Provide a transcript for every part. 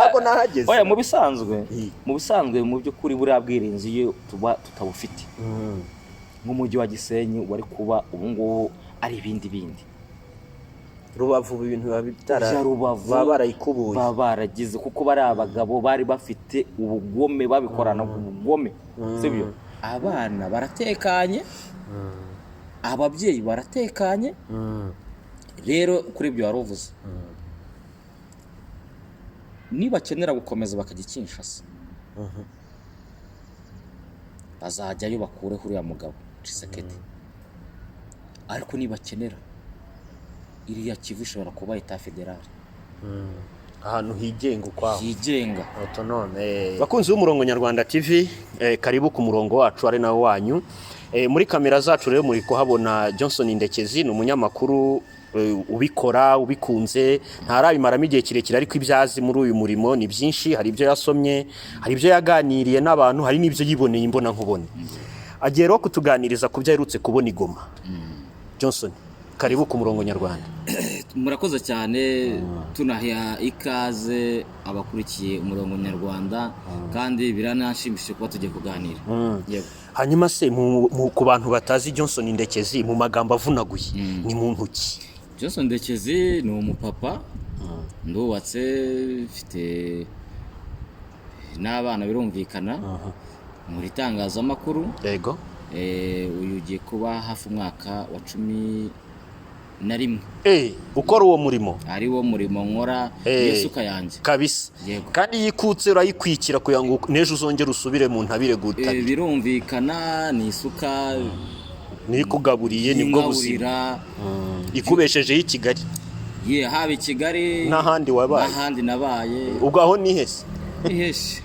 ntabwo nahageze. Oya mu bisanzwe mu by'ukuri buriya bwirinzi iyo tutabufite nk'umujyi wa Gisenyi wari kuba ubu ngubu ari ibindi Rubavu ibintu baba barayikubuye baba baragize kuko bari abagabo bari bafite ubugome babikorana ubugome sibyo abana baratekanye ababyeyi baratekanye rero kuri ibyo waruvuze niba bakenera gukomeza bakajya Kinshasa bazajyayo bakure uriya mugabo Tshisekedi ariko niba bakenera iriya Kivu ishobora kuba Etat Federal ahantu higenga ukwaho higenga autonome. Bakunzi b'umurongo Nyarwanda TV karibu ku murongo wacu ari nawo wanyu. Muri kamera zacu rero muri kuhabona Johnson Ndekezi ni umunyamakuru ubikora ubikunze ntarabimaramo igihe kirekire ariko ibyazi muri uyu murimo ni byinshi. Hari ibyo yasomye, hari ibyo yaganiriye n'abantu, hari n'ibyo yiboneye imbona nkubone. Agiye rero kutuganiriza ku byo aherutse kubona Igoma. Johnson karibu ku murongo Nyarwanda. Murakoze cyane tunahya ikaze abakurikiye umurongo Nyarwanda kandi biranashimishije kuba tugiye kuganira. Yego. Hanyuma se ku bantu batazi Johnson Ndekezi mu magambo avunaguye ni muntu ki? Johnson Ndekezi ni umupapa ndubatse mfite n'abana birumvikana muri tangazamakuru. Yego. Uyu ugiye kuba hafi umwaka wa 11 ukora uwo murimo ari wo murimo nkora Yesuka yanjye kabisa. Yego. Kandi yikutse urayikwikira kugira ngo nejo uzongere usubire mu ntabire gutabira. Birumvikana ni isuka niri kugaburiye nibwo buzima ikubesheje i Kigali. Haba i Kigali n'ahandi wabaye n'ahandi nabaye. Ubwo aho ni hese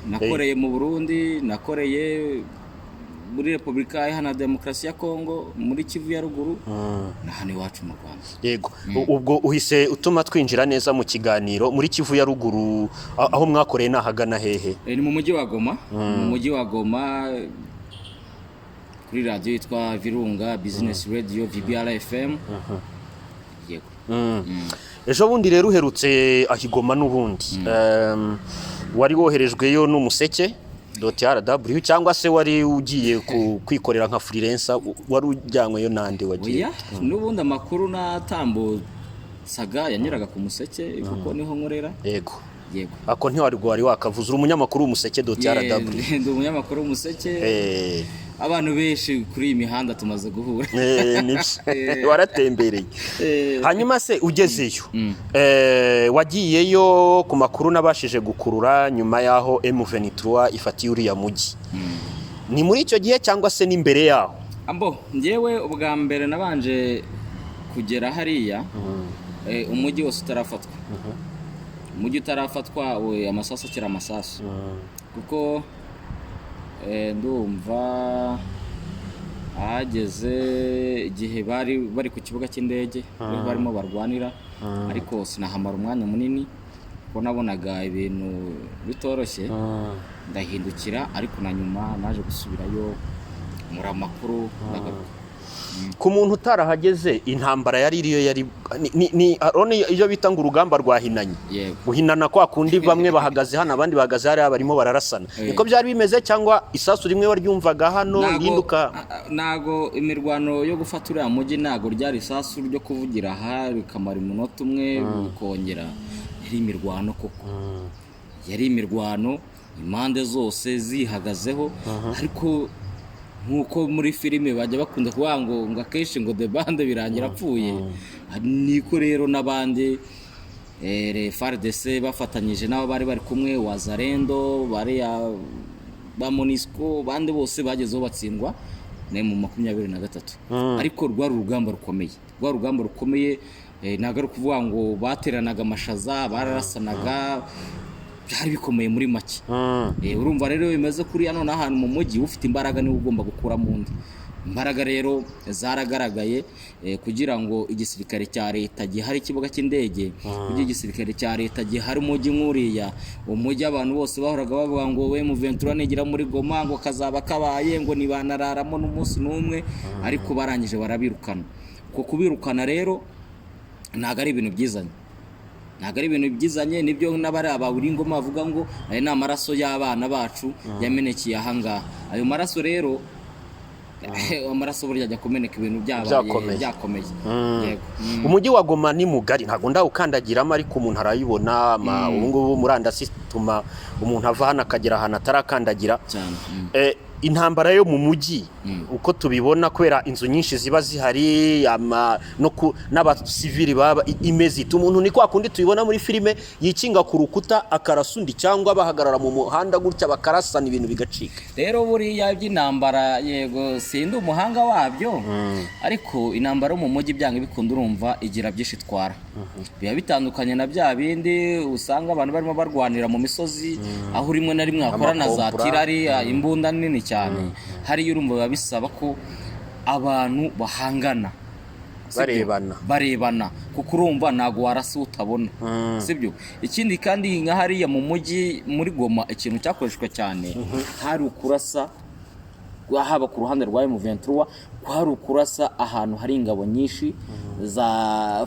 nakoreye mu Burundi, nakoreye muri Repubulika Iharanira Demokarasi ya Kongo, muri Kivu ya ruguru na hano iwacu mu Rwanda. Yego. Ubwo uhise utuma twinjira neza mu kiganiro. Muri Kivu ya ruguru aho mwakoreye nahagana hehe? Ni mu mujyi wa Goma. Mu mujyi wa Goma kuri radio yitwa Virunga Business Radio VBR FM. Yego. Ejo bundi rero uherutse ahigoma n'ubundi wari woherejweyo n'umuseke .rw cyangwa se wari ugiye kwikorera nka freelancer wari ujyanyweyo nande wagiye? N'ubundi amakuru natambutsaga yanyuraga ku museke kuko niho nkorera. Yego. Yego. Ako ntiwari wakavuza umunyamakuru w'umuseke.rw. Ndi umunyamakuru w'umuseke. Abantu benshi kuri iyi mihanda tumaze guhura. Waratembereye. Hanyuma se ugezeyo wagiyeyo ku makuru nabashije gukurura nyuma yaho M23 ifatiye uriya mujyi. Ni muri icyo gihe cyangwa se n'imbere yaho? Ngewe ubwa mbere nabanje kugera hariya umujyi wose utarafatwa. Umujyi utarafatwa amasasu akira amasasu kuko ndumva ahageze igihe bari ku kibuga cy'indege barimo barwanira ariko sinahamara umwanya munini kuko nabonaga ibintu bitoroshye ndahindukira ariko na nyuma naje gusubirayo muri amakuru ku muntu utarahageze intambara yari iriyo yari iyo bita ngo urugamba rwahinanye. Guhinana kwa kundi bamwe bahagaze hano abandi bahagaze hari barimo bararasana niko byari bimeze cyangwa isasu rimwe waryumvaga hano yinduka? Nago imirwano yo gufata uriya mujyi nago ryari isasu ryo kuvugira aha bikamara umunota umwe bikongera. Yari imirwano koko yari imirwano impande zose zihagazeho ariko nkuko muri filime bajya bakunda kuvuga ngo akenshi ngo the band birangira apfuye niko rero n'abandi FARDC bafatanyije nabo bari kumwe Wazalendo bari ba Monisco bande bose bagezeho batsindwa mu 23 ariko rwari urugamba rukomeye ntago ari kuvuga ngo bateranaga amashaza bararasanaga byari bikomeye muri make. Urumva rero bimeze kuri hano n'ahantu mu mujyi ufite imbaraga niwe ugomba gukura mu ndi imbaraga rero zaragaragaye kugira ngo igisirikare cya leta gihari ikibuga cy'indege kugira igisirikare cya leta gihari umujyi nkuriya umujyi abantu bose bahoraga bavuga ngo M23 nigira muri Goma ngo kazaba kabaye ngo nibanararamo n'umunsi n'umwe ariko barangije barabirukana. Ko kubirukana rero ntago ari ibintu byizanye ntabwo ari ibintu byizanye nibyo n'abari Uwingoma bavuga ngo aya ni amaraso y'abana bacu yamenekeye ahangaha. Ayo maraso rero amaraso burya ajya kumeneka ibintu byakomeye. Yego. Umujyi wa Goma ni mugari, ntabwo ndawukandagiramo ariko umuntu arayibona. Ubu ngubu murandasi ituma umuntu ava hano akagera ahantu atarakandagira cyane. Intambara yo mu mujyi uko tubibona kubera inzu nyinshi ziba zihari n'abasivili baba imeze umuntu ni kwa kundi tubibona muri filime yikinga ku rukuta akarasundi cyangwa bahagarara mu muhanda gutya bakarasana ibintu bigacika. Rero buriya by'intambara yego sindi umuhanga wabyo ariko intambara mu mujyi byanga bikunda urumva igira byinshi twara. Biba bitandukanye na bya bindi usanga abantu barimo barwanira mu misozi aho rimwe na rimwe hakorana za tirari imbunda nini cyane. Hari urumva biba bisaba ko abantu bahangana barebana kuko urumva ntago warasa utabona sibyo. Ikindi kandi nka hariya mu mujyi muri Goma ikintu cyakoreshwa cyane hari ukurasa haba ku ruhande rwa M23 hari ukurasa ahantu hari ingabo nyinshi za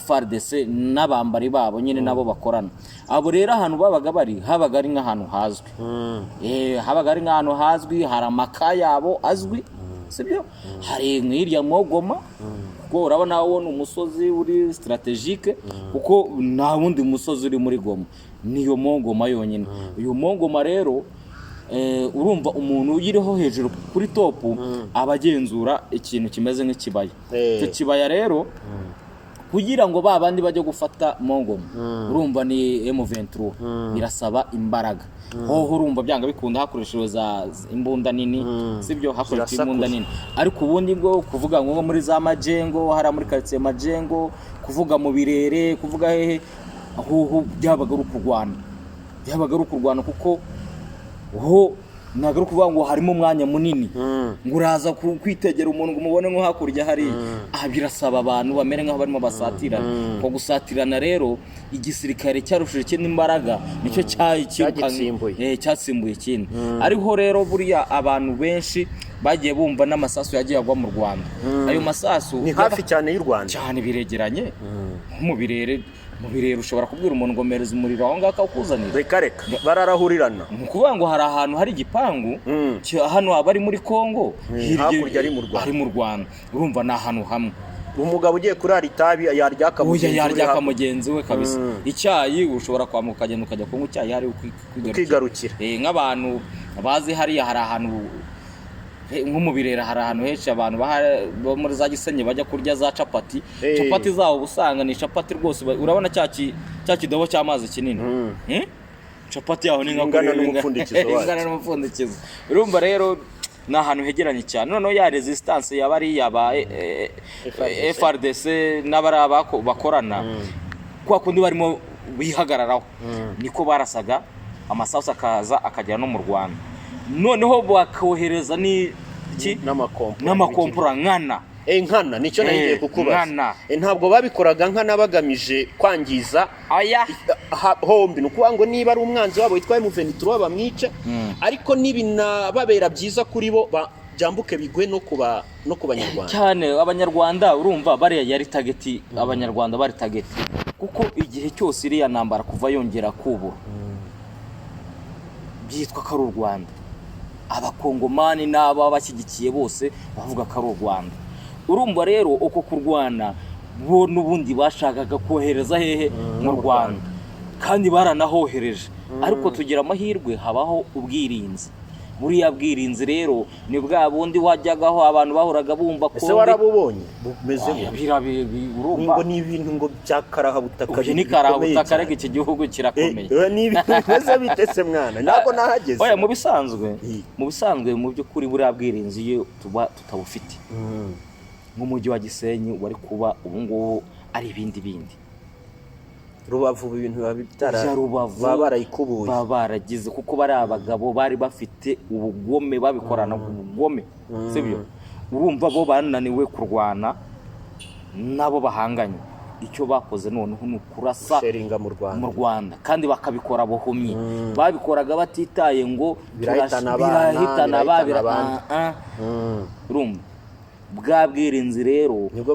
FARDC n'abambari babo nyine nabo bakorana. Abo rero ahantu babaga bari habaga ari nk'ahantu hazwi habaga ari nk'ahantu hazwi, hari amaka yabo azwi sibyo. Hari nk'irya Goma kuko urabona wowe umusozi uri strategique kuko nta wundi musozi uri muri Goma niyo Goma yonyine. Uyu Goma rero urumva umuntu uyiriho hejuru kuri topu abagenzura ikintu kimeze nk'ikibaya. Icyo kibaya rero kugira ngo babandi bajye gufata Goma urumva ni M23 birasaba imbaraga. Hoho urumva byanga bikunda hakoreshejwe za imbunda nini sibyo, hakoreshejwe imbunda nini. Ariko ubundi bwo kuvuga ngo muri za Majengo hari muri quartier Majengo, kuvuga mu Birere, kuvuga hehe hoho byabaga ari kurwana kuko ho nagaruka kuvuga ngo harimo umwanya munini ngo uraza kwitegera umuntu ngo umubone nko hakurya hari birasaba abantu bamere nkaho barimo basatirana. Ko gusatirana rero igisirikare cyarushije ikindi imbaraga nicyo cyatsimbuye ikindi. Ariho rero buriya abantu benshi bagiye bumva n'amasasu yagiye agwa mu Rwanda. Ayo masasu ni hafi cyane y'u Rwanda cyane biregeranye mu Birere ushobora kubwira umuntu ngo mereza umuriro aho ngaka ukuzanira reka bararahurirana. Ni ukuvuga ngo hari ahantu hari igipangu hano abari muri Kongo hakurya ari mu Rwanda urumva ni ahantu hamwe. Umugabo ugiye kurara itabi yaryaka mugenzi we kabisa. Icyayi ushobora kwamuka ukagenda ukajya kunywa icyayi hari kwigarukira. Nk'abantu bazi hariya hari ahantu nko mu Birere hari ahantu henshi abantu bo muri za Gisenyi bajya kurya za capati. Capati zaho ubusanga ni capati rwose urabona cya kidobo cy'amazi kinini capati yaho ni ingana n'umupfundikizo. Urumva rero ni ahantu hegeranye cyane. Noneho ya resistance yabari yaba FARDC n'abari bakorana kwa kundi barimo bihagararaho niko barasaga amasasu akaza akagera no mu Rwanda. Noneho bakohereza n'amakompura nkana nicyo nagiye kukubaza. Ntabwo babikoraga nkana bagamije kwangiza hombi. Ni ukuvuga ngo niba ari umwanzi wabo witwa M23 bamwice ariko nibinababera byiza kuri bo byambuke bigwe no ku Banyarwanda cyane. Abanyarwanda urumva bariya yari target, Abanyarwanda bari target kuko igihe cyose iriya ntambara kuva yongera kubura byitwa ko ari u Rwanda. Abakongomani n'aba bashyigikiye bose bavuga ko ari u Rwanda. Urumva rero uko kurwana bo n'ubundi bashakaga kohereza hehe mu Rwanda kandi baranahohereje. Ariko tugira amahirwe habaho ubwirinzi. Buriya bwirinzi rero ni bwa bundi wajyagaho abantu bahoraga bumva ko ese warabubonye bumeze urumva ngo ni ibintu ngo byakaraha butaka ni karaha butaka rega iki gihugu kirakomeye. Ni ibintu bitese mwana ntabwo nahageze. Oya mu bisanzwe mu by'ukuri buriya bwirinzi iyo tutabufite nk'umujyi wa Gisenyi wari kuba ubu ngubu ari ibindi Rubavu ibintu baba barayikubuye baba baragize kuko bari abagabo bari bafite ubugome babikorana ubugome sibyo. Urumva bo bananiwe kurwana nabo bahanganye. Icyo bakoze noneho ni ukurasa mu Rwanda kandi bakabikora buhumye. Babikoraga batitaye ngo birahitana urumva bwa bwirinzi rero nibwo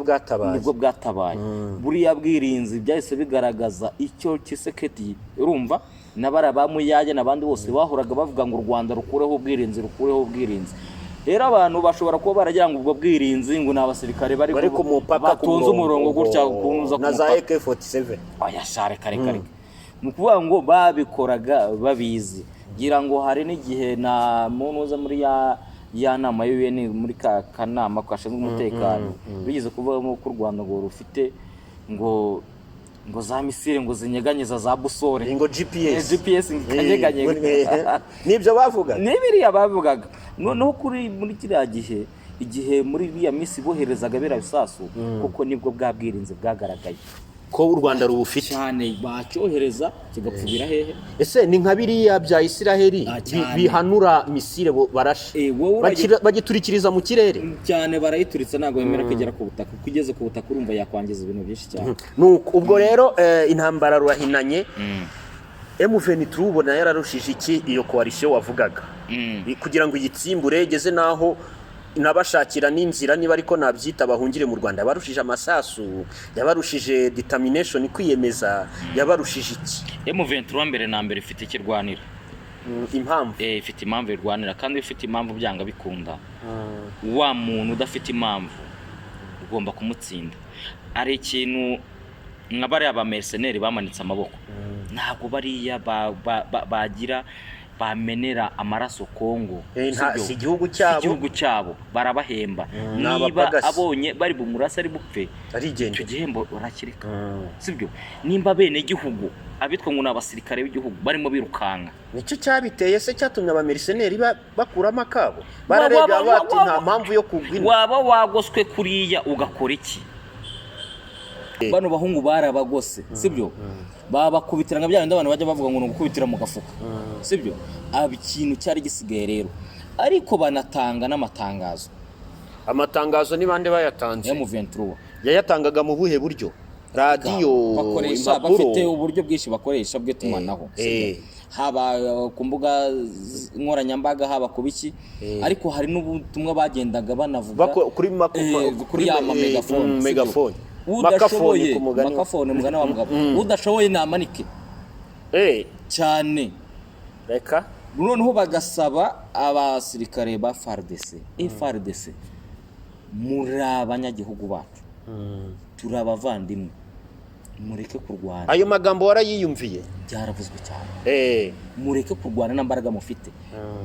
bwatabaye. buriya bwirinzi byahise bigaragaza icyo Tshisekedi urumva n'abara ba Muyaya n'abandi bose bahoraga bavuga ngo u Rwanda rukureho ubwirinzi. Rero abantu bashobora kuba baragira ngo ubwo bwirinzi ngo n'abasirikare bari ku mupaka batunze umurongo gutya kunuza ku na za mupaka AK47. oya share kare mu kuvuga ngo babikoraga babizi. Gira ngo hari n'igihe na munuza muri ya nama y'UN muri kanama kashinzwe umutekano bigize kuvuga ko u Rwanda ngo rufite ngo za misile ngo zinyeganyeza za busore ngo GPS kanyeganyega nibyo bavuga n'ibiriya bavugaga. Noneho muri kiriya igihe muri iriya misi boherezaga bera bisasu kuko nibwo bwa bwirinzi bwagaragaye ko u Rwanda rubufite cyane, bacyohereza kigapfubira hehe. Ese ni nka biriya bya Isiraheli bihanura misile barashe bagiturikiriza mu kirere cyane, barayituritsa ntabwo bemera kugera ku butaka, kugeze ku butaka urumva yakwangiza ibintu byinshi cyane. Nuko ubwo rero intambara ruhinanye M23 ubona yararushije iki iyo coalition wavugaga kugira ngo iyitsimbure igeze naho nabashakira n'inzira niba ariko nabyita bahungire mu Rwanda. Yabarushije amasasu, yabarushije determination kwiyemeza, yabarushije iki? M23 mbere na mbere ifite ikirwanira impamvu ifite impamvu irwanira, kandi ifite impamvu byanga bikunda wa muntu udafite impamvu ugomba kumutsinda. Ari ikintu nka bariya ba mercenaires bamanitse amaboko, ntabwo bariya bagira bamenera amaraso Kongo si igihugu cyabo barabahemba. Niba abonye bari bumurasa ari bupfe icyo gihembo urakireka, sibyo? Nimba bene gihugu abitwa ngo n'abasirikare b'igihugu barimo birukanka, nicyo cyabiteye se cyatumye abamercenaires bakuramo akabo bararebye bati nta mpamvu yo kugwina. Waba wagoswe kuriya ugakora iki? Bano bahungu barabagose, sibyo? Babakubitira nka byandi abantu bajya bavuga ngo ngukubitira mu gafuka, sibyo? Ikintu cyari gisigaye rero, ariko banatanga n'amatangazo. Amatangazo ni bande bayatanze? M23 yayatangaga mu buhe buryo? Radio, bakoresha bafite uburyo bwinshi bakoresha bw'itumanaho, haba ku mbuga nkoranyambaga, haba ku biki, ariko hari n'ubutumwa bagendaga banavuga kuri ya megafone. Udashoboye makafone mugana wa mugabo udashoboye namanike cyane reka. Noneho bagasaba abasirikare ba FARDC muri abanyagihugu bacu turabavandimwe, mureke kurwana. Ayo magambo warayiyumviye? Byaravuzwe cyane. Mureke kurwana n'ambaraga mufite,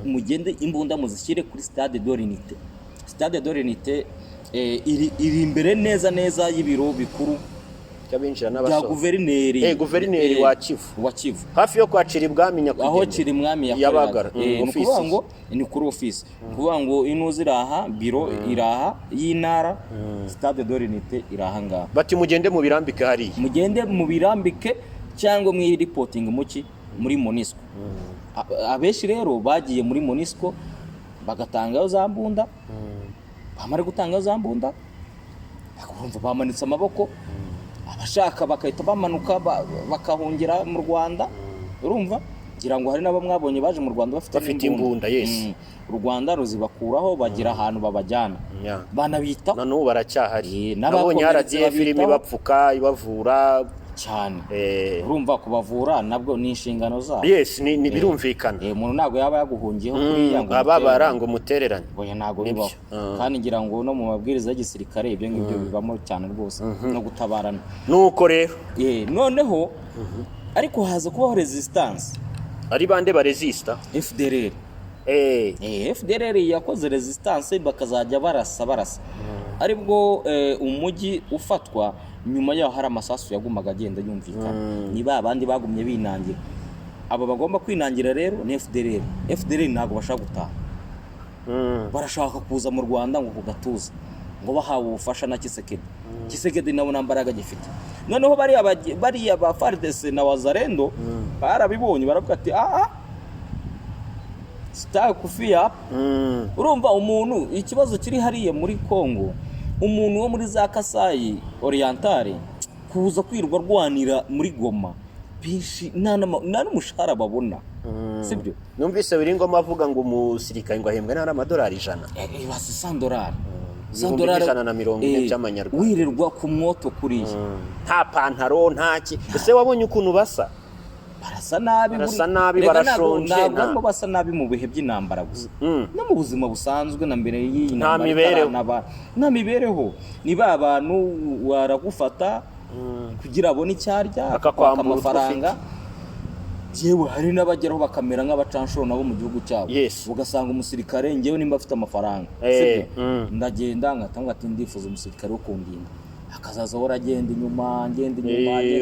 mugende imbunda muzishyire kuri Stade de l'Unité iri imbere neza y'ibiro bikuru cy'abinjira n'abasohoka guverineri wa Kivu hafi yo kwacira ibwami nyakugenda, aho kiri mwami yakoraga. Nukuvuga ngo ni kuri office, kuvuga ngo inuziraha biro iraha y'intara, Stade de l'Unité iraha ngaha. Bati mugende mu birambike hariya, mugende mu birambike cyangwa mu reporting muri MONUSCO. Abeshi rero bagiye muri MONUSCO bagatangayo za mbunda, bamara gutanga za mbunda bakumva bamanitse amaboko, abashaka bakahita bamanuka bakahungira mu Rwanda. Urumva ngira ngo hari nabo mwabonye baje mu Rwanda bafite imbunda. Yes, u Rwanda ruzibakuraho bagira ahantu babajyana, banabita nanu baracyahari. Nabonye haragiye filimi bapfuka ibavura cyane. Urumva kubavura nabwo ni inshingano zabo. Yes, ni birumvikana. Umuntu ntago yaba yaguhungiyeho kuri yango ababarango mutererane, boya ntago bibaho. Kandi ngira ngo no mu mabwiriza y'igisirikare ibyo ngibyo bibamo cyane rwose, no gutabarana. Nuko rero noneho ariko haza kubaho resistance. Ari bande baresista? FDLR. FDLR yakoze resistance bakazajya barasa aribwo umujyi ufatwa. Nyuma yaho hari amasasu yagumaga agenda yumvikana, niba abandi bagumye binangira. Aba bagomba kwinangira rero ni FDLR ntago bashaka gutaha, barashaka kuza mu Rwanda ngo kugatuza, ngo bahawe ubufasha na Tshisekedi nabo nambaraga gifite. Noneho bariya ba FARDC na Wazalendo barabibonye baravuga ati kufia. Urumva umuntu ikibazo kiri hariye muri Kongo, umuntu wo muri za Kasai Orientale kuza kwirwa rwanira muri Goma bishi nta n'umushahara babona, sibyo? Numvise Biringoma avuga ngo umusirikare ngo ahembwa n'amadolari 100. Ibasi $100. $140 by'amanyarwanda wirirwa ku mwoto kuriya. nta pantaro nta ki. Ese wabonye ukuntu basa? Barasa nabi, barashonje, ntabwo basa nabi mu bihe by'intambara gusa, no mu buzima busanzwe na mbere y'iyi nta mibereho. Niba abantu waragufata kugira abone icyarya akakwaka amafaranga, yewe hari n'abageraho bakamera nk'abacanshuro nabo mu gihugu cyabo. Ugasanga umusirikare, ngewe nimba afite amafaranga ndagenda ngatanga ati ndifuza umusirikare wo kundinda, akazaza ahora agenda inyuma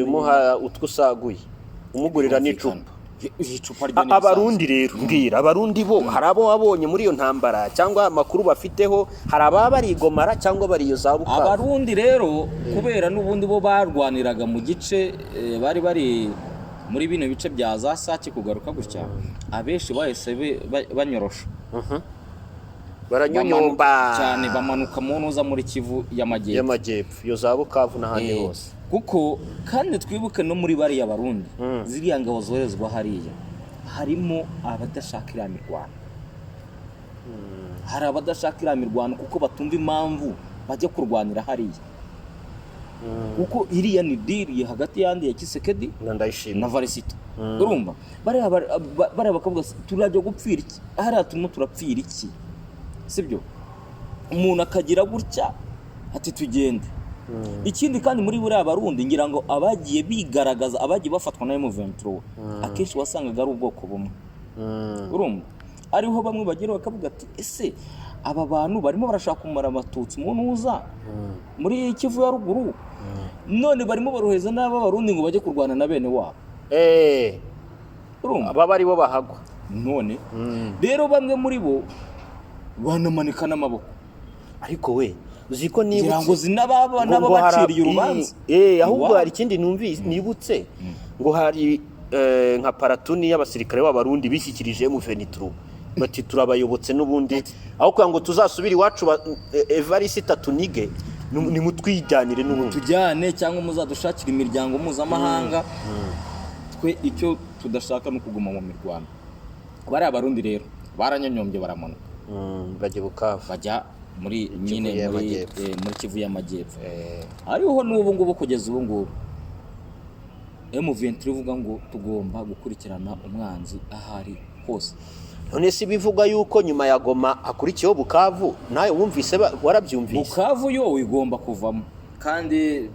umuha utwo usaguye, umugurira n'icupa. rye. Abarundi rero mbwira, abarundi bo hari abo wabonye muri iyo ntambara cyangwa amakuru bafiteho, hari ababa barigomara cyangwa bari iyo za Bukavu? Abarundi rero kubera n'ubundi bo barwaniraga mu gice bari muri bino bice bya za Sake kugaruka gutya, abenshi bahise banyorosha, baranyonyomba cyane, bamanuka mu ntuza muri Kivu y'amajyepfo, iyo za Bukavu n'ahandi hose. Kuko kandi twibuke no muri bariya Barundi, ziriya ngabo zoherezwa hariya, harimo abadashaka iriya mirwano. Hari abadashaka iriya mirwano kuko batumva impamvu bajya kurwanira hariya. Kuko iriya ni diri hagati yandi ya Kisekedi na Varisito. Urumva bariya bakavuga turajya gupfira iki, hariya turimo turapfira iki, sibyo? Umuntu akagira gutya ati tugende. Ikindi kandi muri buriya Barundi ngira ngo abagiye bigaragaza, abagiye bafatwa na M23 akenshi wasangaga ari ubwoko bumwe. Urumva ariho bamwe bagira bakavuga ati ese aba bantu barimo barashaka kumara abatutsi mu ntuza muri Kivu ya ruguru, none barimo baroheza n'aba Barundi ngo bajye kurwana na bene wabo. Urumva aba bari bo bahagwa none. Rero bamwe muri bo banamanika n'amaboko, ariko we uziko ngo zinababa n'abaciriye urubanza. Ahubwo hari ikindi nibutse ngo hari nka paratuni y'abasirikare b'Abarundi bishyikirije M23 bati turabayobotse n'ubundi, aho kugira ngo tuzasubira iwacu Evariste tunige, nimutwijyanire n'ubundi tujyane cyangwa muzadushakira imiryango mpuzamahanga. Twe icyo tudashaka no kuguma mu mirwano. Bari Abarundi rero baranyonyombye baramanuka, bajya Bukavu, bajya muri Kivu y'amajyepfo. Ariho n'ubu ngubu kugeza ubu ngubu M23 ivuga ngo tugomba gukurikirana umwanzi ahari hose. None si bivuga yuko nyuma ya Goma hakurikiyeho Bukavu? Nawe wumvise warabyumvise? Bukavu yo igomba kuvamo, kandi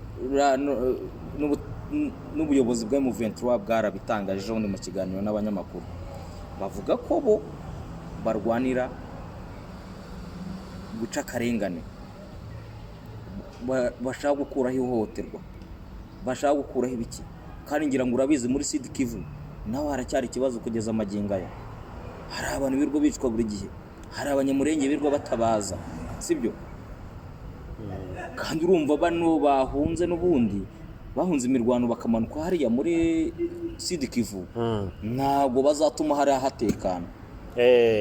n'ubuyobozi bwa M23 bwarabitangaje ubundi mu kiganiro n'abanyamakuru, bavuga ko bo barwanira guca akarengane, bashaka gukuraho ihohoterwa, bashaka gukuraho ibiki. Kandi ngira ngo urabizi muri Sud Kivu naho haracyari ikibazo kugeza amagingo aya. Hari abantu birwa bicwa buri gihe, hari abanyamurenge birwa batabaza, sibyo? Kandi urumva bano bahunze n'ubundi bahunze imirwano bakamanuka hariya muri Sud Kivu, ntabwo bazatuma hari hatekana.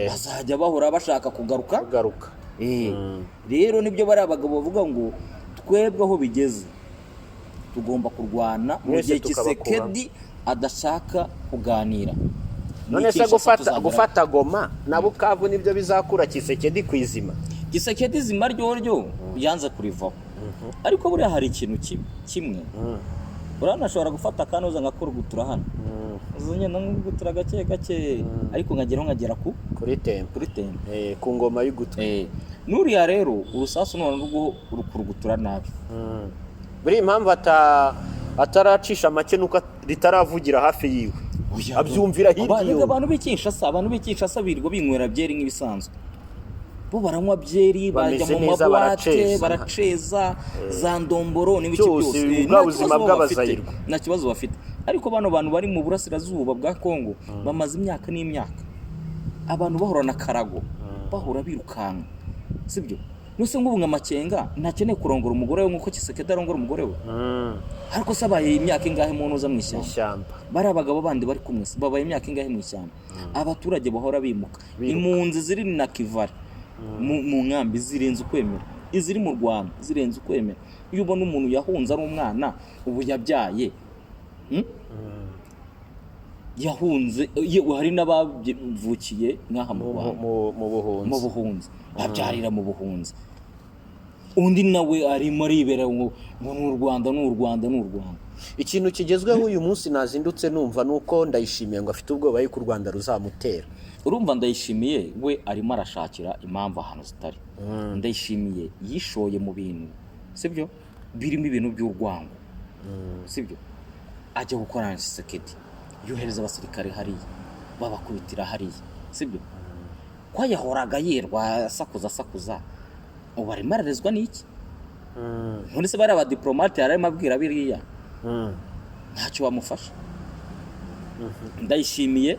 Bazajya bahora bashaka kugaruka. Rero nibyo bari abagabo bavuga ngo twebwe aho bigeze tugomba kurwana mu gihe Kisekedi adashaka kuganira. None se gufata Goma na Bukavu nibyo bizakura Kisekedi kwizima? Kisekedi zima ryo yanze kurivaho. Ariko buriya hari ikintu kimwe, uranashobora gufata kanoza ngakurugutura hano, uzanye nangugutura gake ariko nkagera kuri tembe ku ngoma y'ugutwe. Nuriya rero urusasu none rwo urukurugutura nabi. Buri impamvu ataracisha make nuko ritaravugira hafi yiwe, abyumvira hirya. Abantu b'Kinshasa birirwa binywera byeri nk'ibisanzwe, bo baranywa byeri, bajya mu mabwate, baraceza za ndomboro n'ibiki byose, ubuzima bw'abazayirwa nta kibazo bafite. Ariko bano bantu bari mu burasirazuba bwa Kongo bamaze imyaka n'imyaka, abantu bahora na karago, bahora birukanka, sibyo? Nuse nk'ubu nka Makenga ntakeneye kurongora umugore we nk'uko Kisekedi arongora umugore we. Ariko sabaye imyaka ingahe mu ntuza mu ishyamba, bari abagabo bandi bari kumwe babaye imyaka ingahe mu ishyamba. Abaturage bahora bimuka, impunzi ziri na Kivari mu nkambi zirenze ukwemera, iziri mu Rwanda zirenze ukwemera. Iyo ubona umuntu yahunze ari umwana ubu yabyaye, yahunze, hari n'abavukiye nk'aha mu Rwanda mu buhunzi, babyarira mu buhunzi. undi nawe arimo aribera ngo n'u Rwanda n'u Rwanda n'u Rwanda. Ikintu kigezweho uyu munsi nazindutse numva nuko Ndayishimiye ngo afite ubwoba yuko u Rwanda ruzamutera. Urumva Ndayishimiye we arimo arashakira impamvu ahantu zitari. Ndayishimiye yishoye mu bintu sibyo birimo ibintu by'urwango sibyo, ajya gukorana na Tshisekedi, yohereza abasirikare hariya babakubitira hariya sibyo, ko yahoraga yirwa sakuza ubu arimo ararezwa n'iki? None se bari abadiplomate yararimo abwira biriya ntacyo bamufasha. Ndayishimiye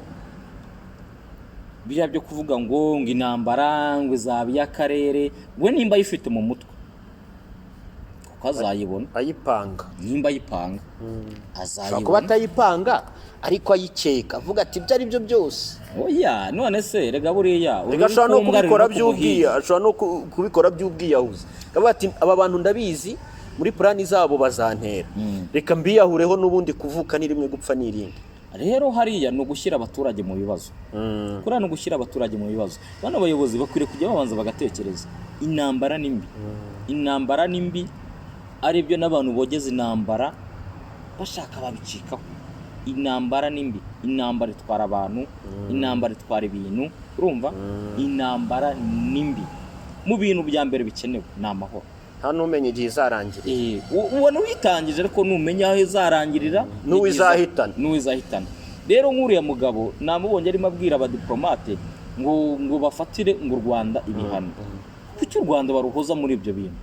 biriya byo kuvuga ngo intambara ngo izaba iy'akarere, we nimba ayifite mu mutwe kuko azayibona ayipanga, nimba ayipanga azayibona, kuba atayipanga ariko ayikeka avuga ati ibyo ari byo byose. Oya none se rega buriya ashobora no kubikora by'ubwiya, ashobora no kubikora by'ubwiyahuzi, akavuga ati aba bantu ndabizi muri plani zabo bazantera, reka mbiyahureho n'ubundi kuvuka ni rimwe gupfa n'irindi. Rero hariya no gushyira abaturage mu bibazo, kuriya no gushyira abaturage mu bibazo. Bano bayobozi bakwiriye kujya babanza bagatekereza intambara nimbi, intambara nimbi ari byo n'abantu bogeza intambara bashaka babicikaho. Intambara nimbi, intambara itwara abantu, intambara itwara ibintu, urumva? Intambara nimbi mu bintu bya mbere bikenewe ni amahoro. Nta numenye igihe izarangirira, ubona uyitangije ariko numenya aho izarangirira n'uwizahitana. Rero nk'uriya mugabo namubonye arimo abwira abadiplomate ngo bafatire ngo u Rwanda ibihano. Kuki u Rwanda baruhoza muri ibyo bintu?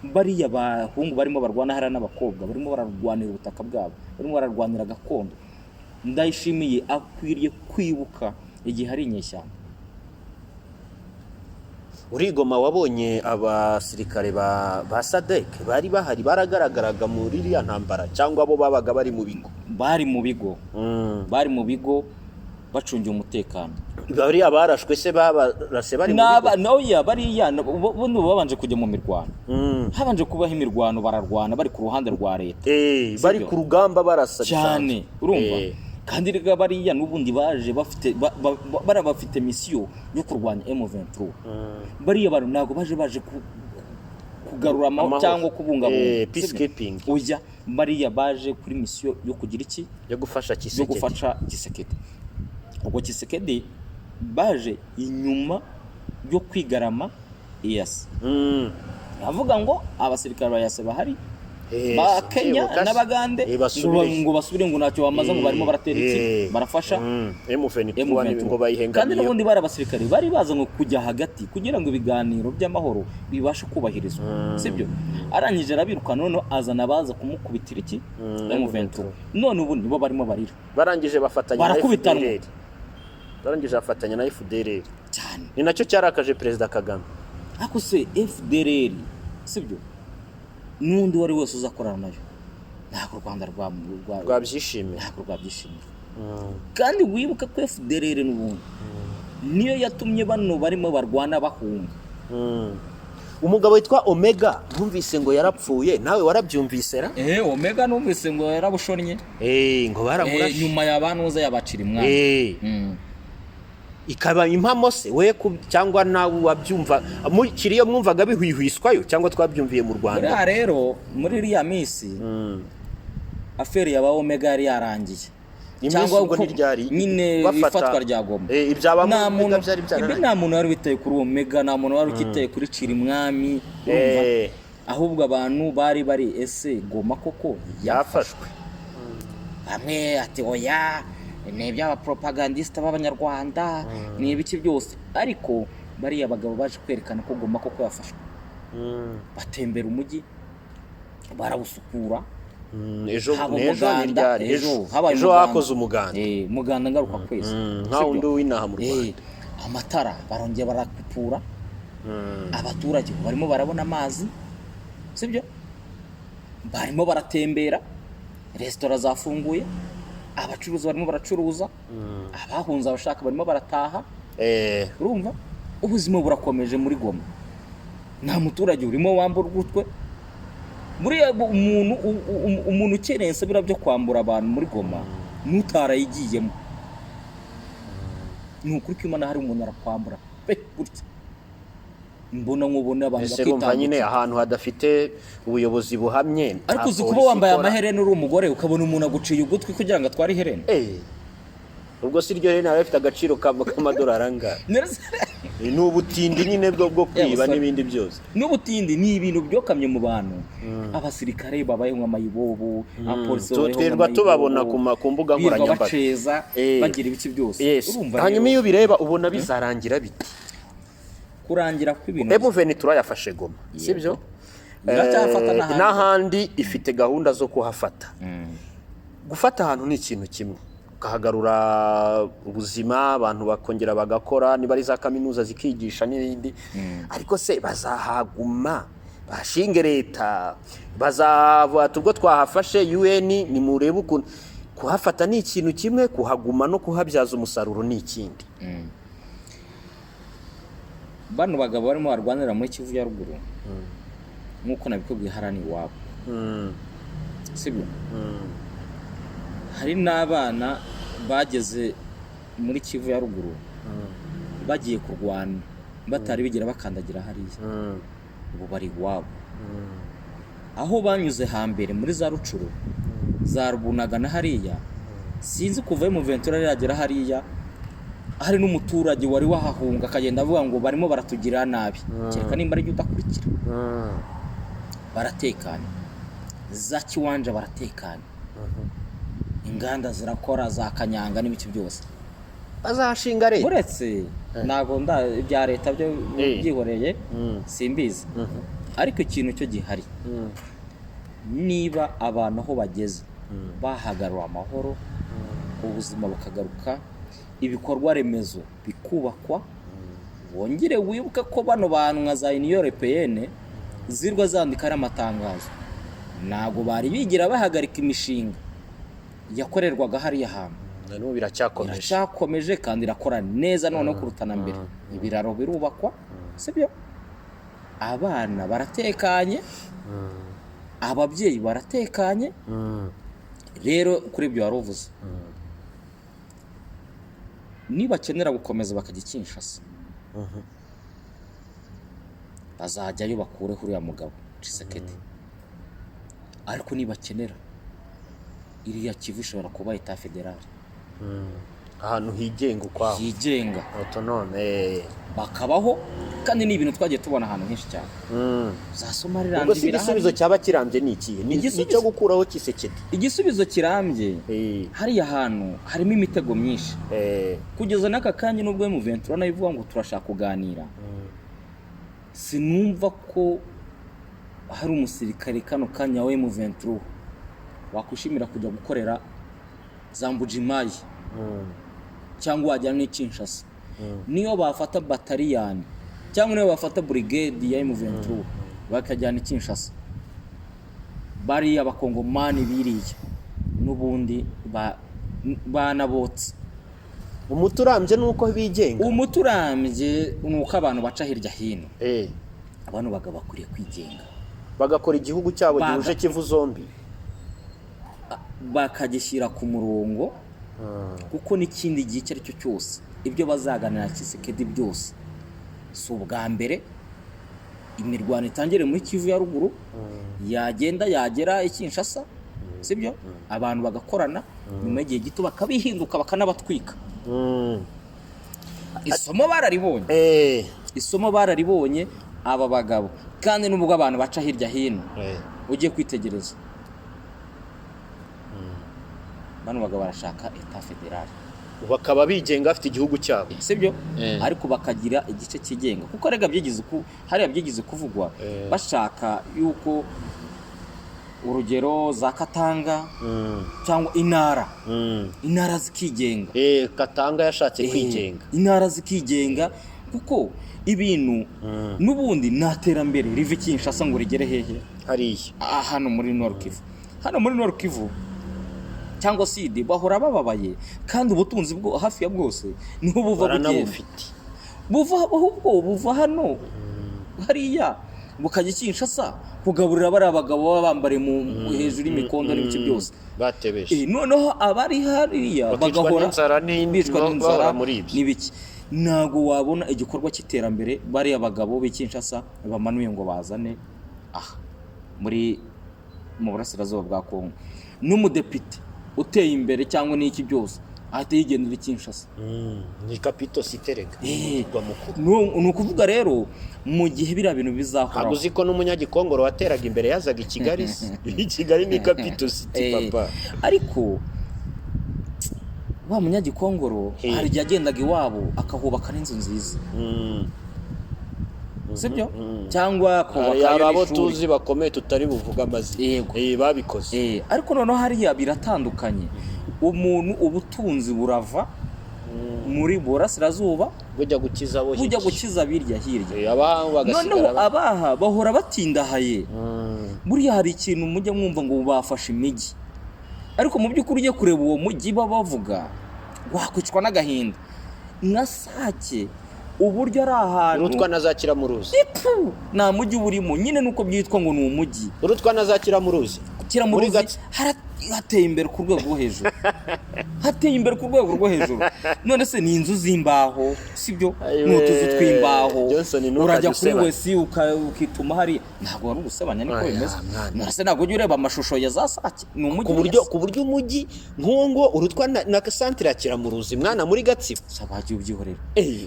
Bariya bahungu barimo barwana hariya n'abakobwa barimo bararwanira ubutaka bwabo, barimo bararwanira gakondo. Ndayishimiye akwiriye kwibuka igihe hari inyeshyamba. Urigoma wabonye abasirikare ba SADC bari bahari, baragaragaraga muri iriya ntambara cyangwa bo babaga bari mu bigo? Bari mu bigo, bari mu bigo bacungiye umutekano. Bariya barashwe se babarase bari mu bigo? Noya bariya bundi babanje kujya mu mirwano, habanje kubaho imirwano, bararwana bari ku ruhande rwa leta, bari ku rugamba barasa cyane, urumva? Kandi rega bariya n'ubundi baje bafite misiyo yo kurwanya M23. Bariya bantu ntago baje kugarura amahoro cyangwa kubungabunga peacekeeping. Oya, bariya baje kuri misiyo yo kugira iki? Yo gufasha Tshisekedi. Ubwo Tshisekedi baje inyuma yo kwigarama EAC. Navuga ngo abasirikare ba EAC bahari ba Kenya n'Abagande ngo basubire ngo ntacyo bamaze ngo barimo baratera iki barafasha M23 ngo bayihengamiye. Kandi n'ubundi bari abasirikare bari baza ngo kujya hagati kugira ngo ibiganiro by'amahoro bibashe kubahirizwa, sibyo? Arangije arabirukana, none azana baza kumukubitira iki M23. None ubu nibo barimo barira, barangije bafatanya na FDLR cyane. Ni nacyo cyarakaje Perezida Kagame. Ako se FDLR sibyo n'undi wari wese uzakorana nayo ntabwo u Rwanda rwabyishimiye, kandi wibuka ko FDLR n'ubundi niyo yatumye bano barimo barwana bahunga. Umugabo witwa Omega numvise ngo yarapfuye, nawe warabyumvise ra? Omega numvise ngo yarabushonnye, ngo baramurashe nyuma y'abanuza yabacira imwana. Ikaba impamo se we cyangwa nawe wabyumva kiriyo mwumvaga bihwihwiswayo cyangwa twabyumviye mu Rwanda? Rero muri iriya minsi aferi yaba Omega yari yarangiye, cyangwa ngo ntiryari nyine ifatwa rya Goma. Ibyaba mu byari byararangiye. Nta muntu wari witaye kuri Omega, nta muntu wari ukitaye kuri Cirimwami, ahubwo abantu bari ese Goma koko yafashwe. Bamwe ati oya ni iby'abapropagandiste b'Abanyarwanda ni ibiki byose, ariko bariya abagabo baje kwerekana ko Goma koko yafashwe. Batembera umujyi barawusukura. Ejo hakoze umuganda ngaruka kwezi nka undi w'inaha mu Rwanda. Amatara barongera barakupura, abaturage barimo barabona amazi, sibyo? Barimo baratembera, restaurant zafunguye, abacuruzi barimo baracuruza, abahunze abashaka barimo barataha. Urumva ubuzima burakomeje muri Goma, nta muturage urimo wambura urutwe. Muri umuntu ukeneye sabira byo kwambura abantu muri Goma nutarayigiyemo, ni ukuri ko Imana hari umuntu arakwambura pe gutya. mbona nkubona abantu ese rumva nyine bakitambukira. ahantu hadafite ubuyobozi buhamye ariko uzi kuba wambaye amaherena uri umugore ukabona umuntu aguciye ugutwi kugira ngo atware iherena. ubwo si ryo rero nawe rifite agaciro k'amadolari angahe? ni ubutindi nyine bwo kwiba n'ibindi byose. N'ubutindi ni ibintu byokamye mu bantu. Abasirikare babayeho nk'amayibobo, abapolisi babayeho tubabona ku mbuga nkoranyambaga baceza bagira ibiki byose. hanyuma iyo bireba ubona bizarangira biti kurangira kw'ibintu M23 turayafashe Goma sibyo n'ahandi ifite gahunda zo kuhafata. Gufata ahantu ni ikintu kimwe, ukahagarura ubuzima abantu bakongera bagakora, niba ari za kaminuza zikigisha n'ibindi, ariko se bazahaguma bashinge leta bazavuga ubwo twahafashe UN ni murebe ukuntu kuhafata ni ikintu kimwe, kuhaguma no kuhabyaza umusaruro ni ikindi. Bano bagabo barimo barwanira muri Kivu ya ruguru nk'uko nabikubwiye harani iwabo sibyo. Hari n'abana bageze muri Kivu ya ruguru bagiye kurwana batari bigira bakandagira hariya, ubu bari iwabo. Aho banyuze hambere muri za Rucuru za Rubunaga na hariya, sinzi kuva mu Ventura yagera hariya, hari n'umuturage wari wahahunga akagenda avuga ngo barimo baratugira nabi, cyeka nimba ari udakurikira. Baratekanye, za Kiwanja baratekanye, inganda zirakora za Kanyanga n'ibiki byose bazashinga leta uretse ntago ibya leta byo byihoreye simbizi. Ariko ikintu cyo gihari, niba abantu aho bageze bahagarura amahoro, ubuzima bukagaruka, ibikorwa remezo bikubakwa, wongere wibuke ko bano bantu nka za Union Européenne zirwa zandika ari amatangazo, ntago bari bigira bahagarika imishinga yakorerwaga hariya hantu. N'ubu biracyakomeje kandi irakora neza noneho kurutana mbere. Ibiraro birubakwa sibyo, abana baratekanye, ababyeyi baratekanye. Rero kuri ibyo waruvuze, niba bakenera gukomeza bakajya Kinshasa bazajyayo bakure kuri ya mugabo Tshisekedi. Ariko niba bakenera iriya Kivu ishobora kuba Etat Federal, ahantu higenga ukwaho, higenga autonome, bakabaho. Kandi ni ibintu twagiye tubona ahantu henshi cyane za Somaliland. Ubwo igisubizo cyaba kirambye ni ikihe? Ni cyo gukuraho Tshisekedi. Igisubizo kirambye hariya hantu harimo imitego myinshi kugeza n'aka kanya. Nubwo M23 nayo ivuga ngo turashaka kuganira, sinumva ko hari umusirikare kano kanya wa M23 wakwishimira kujya gukorera Zambujimayi cyangwa wajyana ni Kinshasa. Niyo bafata bataliyani cyangwa niyo bafata brigade ya M23 bakajyana Kinshasa, bari abakongomani biriye n'ubundi banabotse. Umuturambye nuko bigenga, umuturambye nuko abantu baca hirya hino. Abantu bagabakuriye kwigenga, bagakora igihugu cyabo gihuje Kivu zombi, bakagishyira ku murongo. Kuko n'ikindi gihe icyo ari cyo cyose ibyo bazaganira Tshisekedi byose si ubwa mbere. Imirwano itangire muri Kivu ya ruguru, yagenda yagera Kinshasa sibyo, abantu bagakorana, nyuma y'igihe gito bakabihinduka bakanabatwika. Isomo bararibonye, isomo bararibonye aba bagabo. Kandi nubwo abantu baca hirya hino ugiye kwitegereza, bano bagabo barashaka Etat Federal, bakaba bigenga afite igihugu cyabo sibyo, ariko bakagira igice kigenga. Kuko rega byigize kuvugwa bashaka yuko urugero za Katanga cyangwa intara zikigenga. Katanga yashatse kwigenga, intara zikigenga, kuko ibintu n'ubundi naterambere rive Kinshasa ngo rigere hehe hariya hano muri Nord Kivu. Hano muri Nord Kivu cyangwa Sidi bahora bababaye, kandi ubutunzi bwo hafi ya bwose niho buva bugenda, buva hano hariya bukajya Kinshasa kugaburira bari abagabo baba bambare mu hejuru y'imikondo n'ibiki byose batebeshe. Noneho abari hariya bagahora bicwa n'inzara n'ibiki. ntago wabona igikorwa cy'iterambere bariya bagabo b'i Kinshasa bamanuye ngo bazane mu burasirazuba bwa Kongo, n'umudepite uteye imbere cyangwa n'iki byose ahita yigendera i Kinshasa. Ni capital city rega ni ukuvuga rero mu gihe biriya bintu bizahoraho. Ntabwo uzi ko n'umunyagikongoro wateraga imbere yazaga i Kigali. I Kigali ni capital city papa. Ariko wa munyagikongoro hari igihe agendaga iwabo akahubaka n'inzu nziza, sibyo? Cyangwa kubaka abo tuzi bakomeye tutari buvuga amazina babikoze. Ariko noneho hariya biratandukanye. Umuntu ubutunzi burava muri burasirazuba bujya gukiza birya hirya. Noneho abaha bahora batindahaye. Buriya hari ikintu mujya mwumva ngo bafashe imijyi, ariko mu by'ukuri ugiye kureba uwo mujyi bavuga wakwicwa n'agahinda. Nka Sake uburyo ari ahantu urutwa na za Kiramuruzi, nta mujyi burimo, nyine nuko byitwa ngo ni umujyi. Urutwa na za Kiramuruzi hateye imbere ku rwego rwo hejuru. Hateye imbere ku rwego rwo hejuru. None se ni inzu z'imbaho, sibyo? N'utuzu tw'imbaho. Urajya kuri wesi ukituma hari, ntabwo wari ugusebanya niko bimeze. Nase ntabwo ujya ureba amashusho ya za Sake. Ni umujyi ku buryo umujyi nk'uwo ngo urutwa na centre ya Kiramuruzi mwana muri Gatsibo. Sabaje ubyihorera.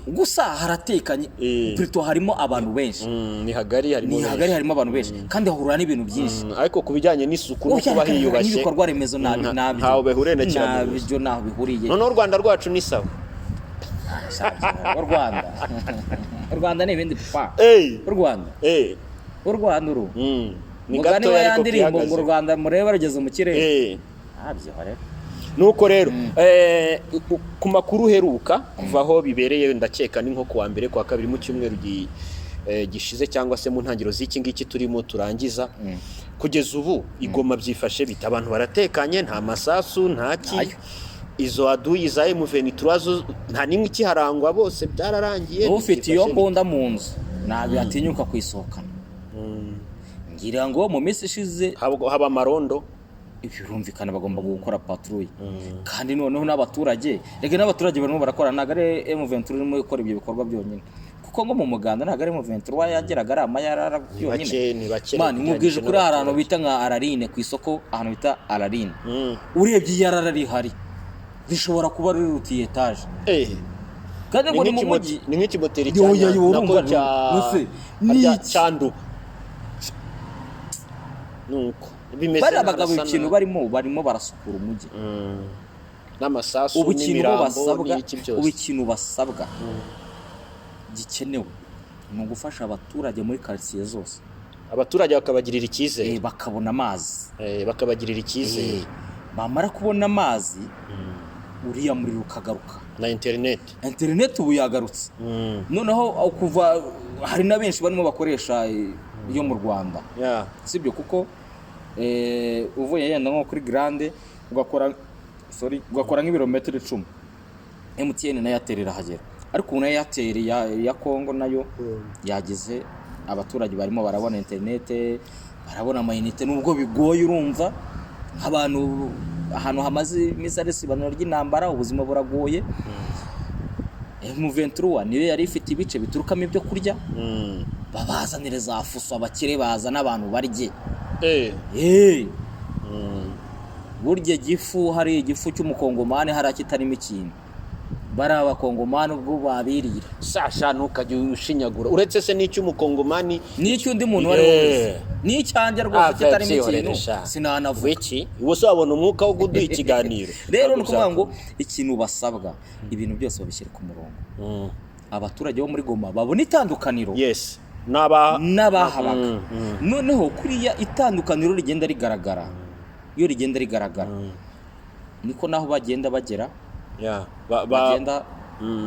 Gusa haratekanye. Plutôt harimo abantu benshi. Ni hagari harimo abantu benshi kandi hahurira n'ibintu byinshi. Ariko kubijyanye n'isuku no kuba hiyubashye n'ibikorwa remezo ntaho behuriye na Kiramuruzi. Nabyo naho bihuriye. None u Rwanda rwacu ni sawa. U Rwanda ni ibindi papa. U Rwanda uru ni gato ariko ndirimbo ngo u Rwanda mureba rugeze mu kirere. Abyihorera. Nuko rero ku makuru heruka kuva aho bibereye ndakeka ni nko kuwa mbere kwa kabiri mu cyumweru gishize cyangwa se mu ntangiro z'iki ngiki turimo turangiza, kugeza ubu Igoma byifashe bita, abantu baratekanye, nta masasu ntaki, izo aduyi za M23 nta nimwe ikiharangwa, bose byararangiye. Ufite iyo mbunda mu nzu ntabwo yatinyuka kwisohokana. Ngira ngo mu minsi ishize haba amarondo, birumvikana bagomba gukora patrouille. Kandi noneho n'abaturage barimo barakora, ntabwo ari M23 irimo gukora ibyo bikorwa byonyine, kuko ngo mu muganda ntabwo ari M23 yageraga ari amayarara byonyine. Mani mubwije kuri ahantu bita nka Ararine ku isoko, ahantu bita Ararine, urebye yarara rihari rishobora kuba rirutiye etage. Kandi ngo ni mu mujyi, ni nk'ikimoteri cyandu nuko bimeze. Bari abagabo ikintu barimo barasukura umujyi n'amasasu n'imirambo n'iki byose. Ubu ikintu basabwa gikenewe ni ugufasha abaturage muri quartier zose, abaturage bakabagirira icyizere, bakabona amazi, bakabagirira icyizere. Bamara kubona amazi uriya muriro ukagaruka, na internet ubu yagarutse. Noneho kuva hari na benshi barimo bakoresha iyo mu Rwanda, sibyo? Kuko uvuye yenda nko kuri Grande ugakora nk'ibirometero 10, MTN na Airtel irahagera. Ariko na Airtel ya Kongo nayo yagize, abaturage barimo barabona internet, barabona amayinite, nubwo bigoye. Urumva nk'abantu ahantu hamaze iminsi ari sibaniro ry'intambara, ubuzima buragoye. M23 niyo yari ifite ibice biturukamo ibyo kurya, babazanire za fuso, abakire baza n'abantu barye. Burya gifu, hari igifu cy'umukongomani hari akitarimo ikintu, bari abakongomani ubwo babirira. Sasha ntukajye ushinyagura, uretse se n'icy'umukongomani n'icy'undi muntu wari wese, n'icyanjye rwose kitarimo ikintu sinanavuga. Iki ubose wabona umwuka wo guduha ikiganiro. Rero no kuvuga ngo ikintu basabwa, ibintu byose babishyira ku murongo. Abaturage bo muri Goma babona itandukaniro n'abahabaga. Noneho kuriya itandukaniro rigenda rigaragara, iyo rigenda rigaragara niko naho bagenda bagera, bagenda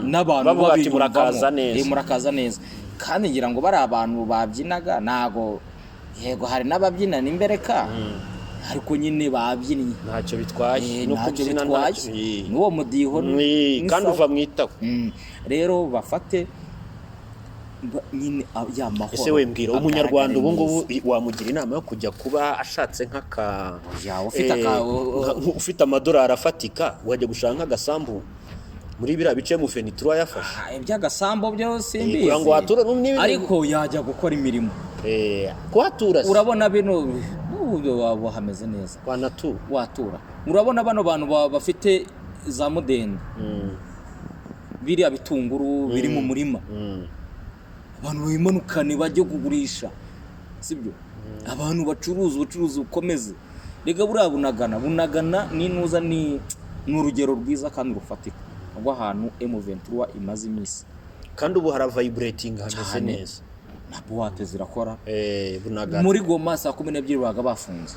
n'abantu murakaza neza. Kandi ngira ngo bari abantu babyinaga, ntago yego hari n'ababyinana imbereka, ariko nyine babyinnye ntacyo bitwaye, no kubyina n'uwo mudiho kandi uva mwitaho. Rero bafate nyine ya mahoro. Ese wembwira umunyarwanda ubu ngubu wamugira inama yo kujya kuba ashatse ufite amadolari afatika, wajya gushaka nk'agasambu muri biriya bice M23 yafashe iby'agasambo byo simbizi kugira ngo watura ariko yajya gukora imirimo kuhatura urabona bino ubu hameze neza watura urabona bano bantu bafite za modende biriya bitunguru biri mu murima abantu bimanukane bajye kugurisha sibyo abantu bacuruza ubucuruzi bukomeze rega buriya bunagana n'intuza ni urugero rwiza kandi rufatika rw'ahantu M23 imaze iminsi kandi ubu hara vibrating hameze neza na buwate zirakora bunagana muri Goma saa 12 baga bafunze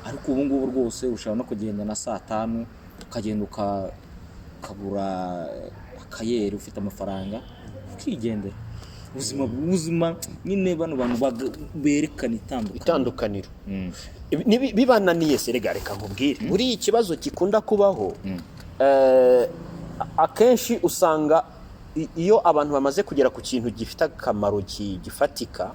ariko ubu ngubu rwose ushobora no kugenda na saa 5 ukagenda ukagura akayeri ufite amafaranga ukigendera ubuzima nyine bano bantu berekana itandukaniro bibananiye se rega reka nkubwire muri ikibazo kikunda kubaho akenshi usanga iyo abantu bamaze kugera ku kintu gifite akamaro gifatika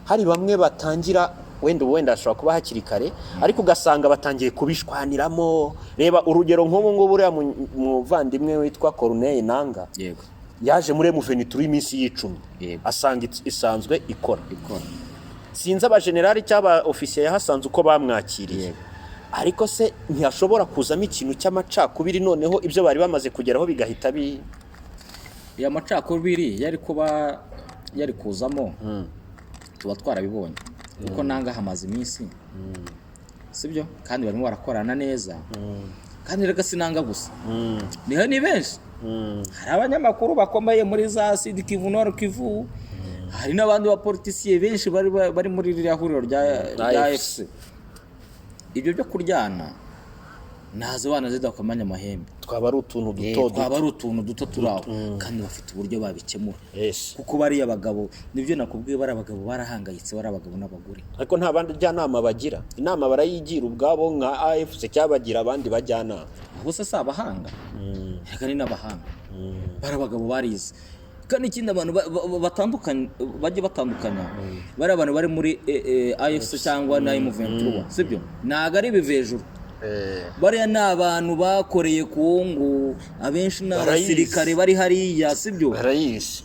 hari bamwe batangira wenda ashobora kuba hakiri kare ariko ugasanga batangiye kubishwaniramo reba urugero nk'ubu ngubu uriya muvandimwe witwa Corneille Nanga yego yaje muri M23 iminsi y'icumi asanga isanzwe ikora sinzi abajenerali cyaba ofisiye yahasanze uko bamwakiriye ariko se ntiyashobora kuzamo ikintu cy'amacakubiri noneho ibyo bari bamaze kugeraho bigahita ya macakubiri yari kuzamo tuba twarabibonye kuko Nanga hamaze iminsi sibyo kandi barimo barakorana neza kandi rega sinanga gusa ni benshi hari abanyamakuru bakomeye muri za Sud Kivu Nord Kivu hari n'abandi bapoliticiye benshi bari muri ririya huriro rya FC ibyo byo kuryana nazo bana zidakomanya amahembe twaba ari utuntu duto turaho kandi bafite uburyo babikemura kuko bari abagabo nibyo nakubwiye bari abagabo barahangayitse bari abagabo n'abagore ariko nta bandi jyanama bagira inama barayigira ubwabo nka AFC cyabagira abandi bajyana bose si abahanga reka ni n'abahanga bari abagabo barize kandi ikindi abantu batandukanye bajye batandukanya bari abantu bari muri AFC cyangwa na M23 sibyo naga ari bivejuru bariya ni abantu bakoreye Kongo abenshi n'abasirikare bari hariya sibyo barayisi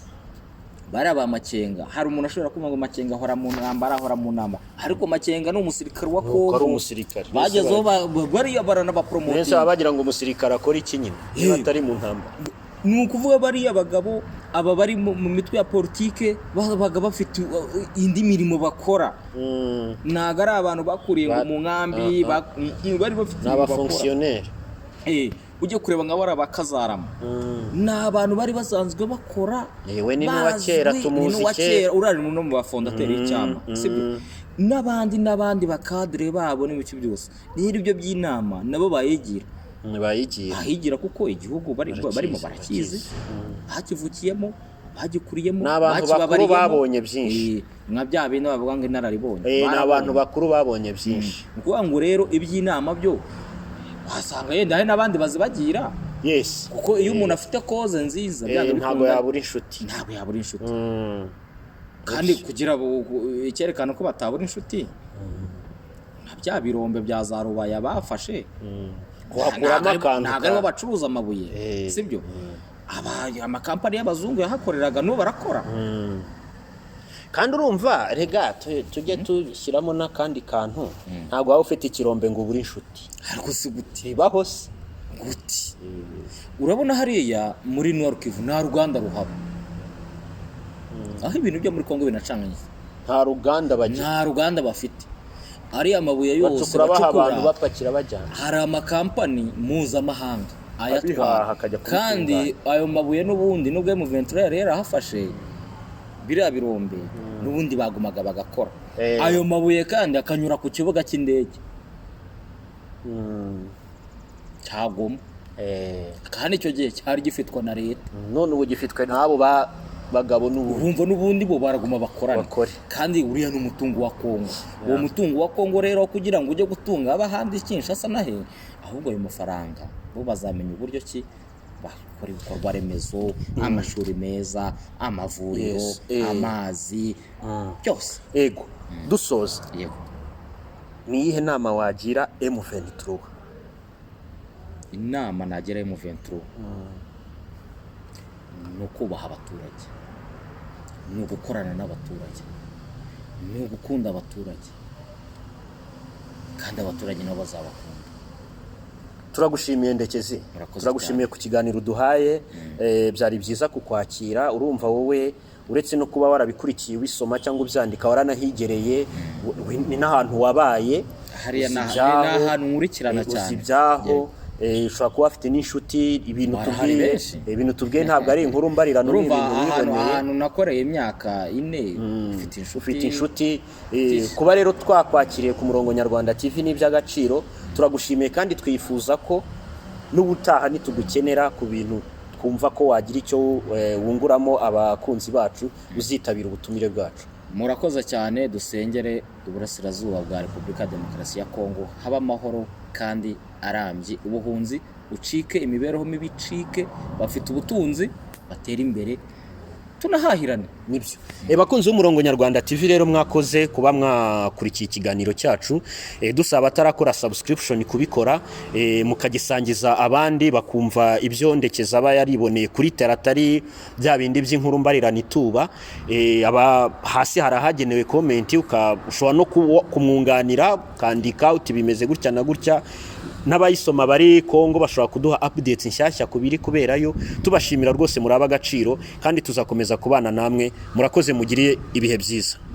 bari abamakenga hari umuntu ashobora kumva ngo makenga ahora mu nama ariko makenga ni umusirikare wa Kongo ari umusirikare bagezeho bariya barana bapromote nese bagira ngo umusirikare akora iki nyine batari mu ntambara ni ukuvuga bariya bagabo aba bari mu mitwe ya politike babaga bafite indi mirimo bakora naga ari abantu bakuriye mu nkambi bari bafite n'abafonctionnaire ujye kureba nka bari abakazarama ni abantu bari basanzwe bakora yewe ni n'uwa kera tumuzi kera urari no mu bafondateri y'icyama sibyo n'abandi bakadre babo n'ibiki byose n'iri byo by'inama nabo bayigira kuko igihugu barimo barakizi hakivukiyemo bagikuriyemo n'abantu bakuru babonye byinshi nka bya bintu bavuga ngo inararibonye n'abantu bakuru babonye byinshi kuvuga ngo rero iby'inama byo wasanga yenda hari n'abandi bazibagira kuko iyo umuntu afite koze nziza ntabwo yabura inshuti kandi kugira icyerekana ko batabura inshuti nka bya birombe bya za rubaya bafashe kuhakuramo akantu ntabwo aribo bacuruza amabuye sibyo amakampani y'abazungu yahakoreraga n'ubu barakora kandi urumva rega tujye tushyiramo n'akandi kantu ntabwo waba ufite ikirombe ngo ubure inshuti ariko si gute bibaho se gute urabona hariya muri Nord Kivu nta ruganda ruhaba aho ibintu byo muri Kongo binacanganye nta ruganda bafite ari amabuye yose abantu bapakira bajyana hari amakampani mpuzamahanga ayatwara kandi ayo mabuye n'ubundi nubwo M23 yari yarahafashe biriya birombe n'ubundi bagumaga bagakora ayo mabuye kandi akanyura ku kibuga cy'indege cyagoma kandi icyo gihe cyari gifitwa na leta none ubu gifitwe n'abo bagabo n'ubundi bo baraguma bakorana kandi uriya ni umutungo wa Kongo uwo mutungo wa Kongo rero kugira ngo ujye gutunga abahandi Kinshasa nahe ahubwo ayo mafaranga bo bazamenya uburyo ki bakora ibikorwa remezo amashuri meza amavuriro amazi byose yego dusoza ni iyihe nama wagira M23 inama nagira M23 ni ukubaha abaturage, ni ugukorana n'abaturage, ni ugukunda abaturage, kandi abaturage nabo bazabakunda. Turagushimiye Ndekezi, Murakoze turagushimiye ku kiganiro duhaye. Byari byiza kukwakira. Urumva wowe uretse no kuba warabikurikiye wisoma cyangwa ubyandika, waranahigereye, ni n'ahantu wabaye, hariya ni ahantu nkurikirana cyane, uzibyaho. Ushobora kuba afite n'inshuti. Ibintu tubwiye ntabwo ari inkuru mbarirano, n'ibintu wiboneye. Ahantu nakoreye imyaka 4 ufite inshuti. Kuba rero twakwakiriye ku Murongo Nyarwanda TV ni iby'agaciro. Turagushimiye kandi twifuza ko n'ubutaha nitugukenera ku bintu twumva ko wagira icyo wunguramo abakunzi bacu, uzitabira ubutumire bwacu. Murakoze cyane. Dusengere Uburasirazuba bwa Repubulika ya Demokarasi ya Kongo haba amahoro kandi arambye, ubuhunzi ucike, imibereho mibi icike, bafite ubutunzi batera imbere, tunahahirane. Nibyo. Bakunzi b'Umurongo Nyarwanda TV rero mwakoze kuba mwakurikiye ikiganiro cyacu. Dusaba atarakora subscription kubikora, mukagisangiza abandi bakumva ibyo Ndekezi aba yariboneye kuri teratari bya bindi by'inkuru mbarirana ituba. Aba hasi harahagenewe comment, ushobora no kumwunganira kandika uti bimeze gutya na gutya. N'abayisoma bari Kongo bashobora kuduha updates nshyashya kubiri kuberayo. Tubashimira rwose muri abagaciro kandi tuzakomeza kubana namwe. Murakoze, mugiriye ibihe byiza.